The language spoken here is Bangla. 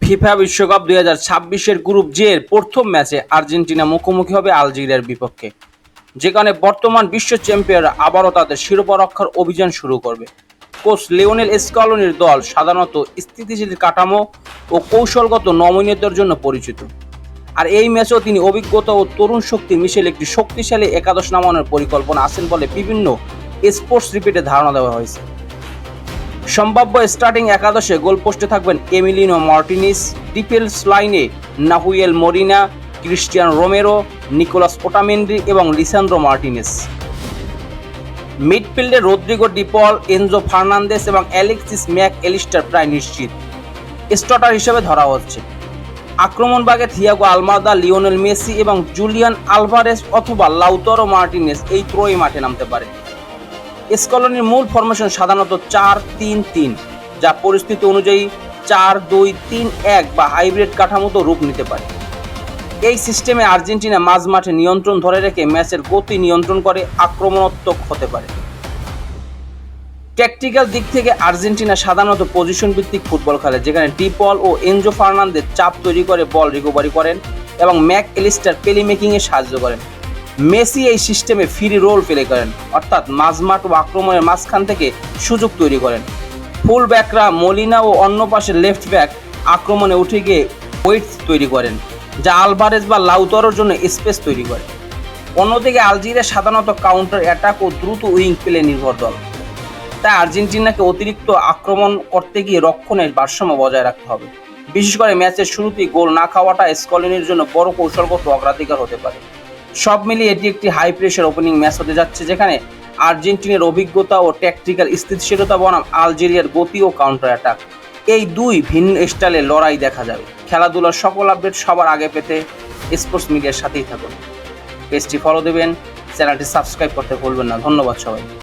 ফিফা বিশ্বকাপ 2026-এর গ্রুপ জে এর প্রথম ম্যাচে আর্জেন্টিনা মুখোমুখি হবে আলজেরিয়ার বিপক্ষে, যেখানে বর্তমান বিশ্ব চ্যাম্পিয়নরা আবারও তাদের শিরোপা রক্ষার অভিযান শুরু করবে। কোচ লিওনেল স্কলোনির দল সাধারণত স্থিতিশীল কাঠামো ও কৌশলগত নমনীয়তার জন্য পরিচিত, আর এই ম্যাচেও তিনি অভিজ্ঞতা ও তরুণ শক্তি মিশেল একটি শক্তিশালী একাদশ নামানোর পরিকল্পনা আছেন বলে বিভিন্ন স্পোর্টস রিপোর্টে ধারণা দেওয়া হয়েছে। সম্ভাব্য স্টার্টিং একাদশে গোলপোস্টে থাকবেন এমিলিনো মার্টিনেজ, ডিফেন্স লাইনে Nahuel মরিনা, Cristian Romero, Nicolas Otamendi এবং লিসান্দ্রো মার্টিনেজ। মিডফিল্ডে রদ্রিগো ডি পল, এনজো ফার্নান্দেস এবং অ্যালেক্সিস ম্যাক এলিস্টার প্রায় নিশ্চিত স্টার্টার হিসেবে ধরা হচ্ছে। আক্রমণভাগে থিয়াগো আলমাদা, লিওনেল মেসি এবং জুলিয়ান আলভারেজ অথবা লাউতারো মার্টিনেজ এই ত্রয়ী মাঠে নামতে পারে। স্কলোনির মূল ফরমেশন সাধারণত 4-3-3, যা পরিস্থিতি অনুযায়ী 4-2-3-1 বা হাইব্রিড কাঠামোতে রূপ নিতে পারে। এই সিস্টেমে আর্জেন্টিনা মাঝমাঠে নিয়ন্ত্রণ ধরে রেখে ম্যাচের গতি নিয়ন্ত্রণ করে আক্রমণাত্মক হতে পারে। ট্যাকটিক্যাল দিক থেকে আর্জেন্টিনা সাধারণত পজিশন ভিত্তিক ফুটবল খেলে, যেখানে ডি পল ও এনজো ফার্নান্দেজ চাপ তৈরি করে বল রিকভারি করেন এবং ম্যাক এলিস্টার প্লে মেকিংয়ে সাহায্য করেন। মেসি এই সিস্টেমে ফ্রি রোল প্লে করেন, অর্থাৎ মাঝমাঠ ও আক্রমণের মাঝখান থেকে সুযোগ তৈরি করেন। ফুল ব্যাকরা মলিনা ও অন্য পাশে লেফট ব্যাক আক্রমণে উঠে গিয়ে ওয়েটস তৈরি করেন, যা আলভারেজ বা লাউতারোর জন্য স্পেস তৈরি করে। অন্যদিকে আলজেরিয়া সাধারণত কাউন্টার অ্যাটাক ও দ্রুত উইং প্লে নির্ভর দল, তাই আর্জেন্টিনাকে অতিরিক্ত আক্রমণ করতে গিয়ে রক্ষণের ভারসাম্য বজায় রাখতে হবে। বিশেষ করে ম্যাচের শুরুতেই গোল না খাওয়াটা স্কলোনির জন্য বড় কৌশলগত অগ্রাধিকার হতে পারে। সব মিলিয়ে এটি একটি হাই প্রেশার ওপেনিং ম্যাচ হতে যাচ্ছে, যেখানে আর্জেন্টিনার অভিজ্ঞতা ও ট্যাকটিক্যাল স্থিতিশীলতা বনাম আলজেরিয়ার গতি ও কাউন্টার অ্যাটাক, এই দুই ভিন্ন স্টাইলে লড়াই দেখা যাবে। খেলাধুলার সকল আপডেট সবার আগে পেতে স্পোর্টস মিডিয়ার সাথেই থাকুন। পেজটি ফলো দেবেন, চ্যানেলটি সাবস্ক্রাইব করতে ভুলবেন না। ধন্যবাদ সবাই।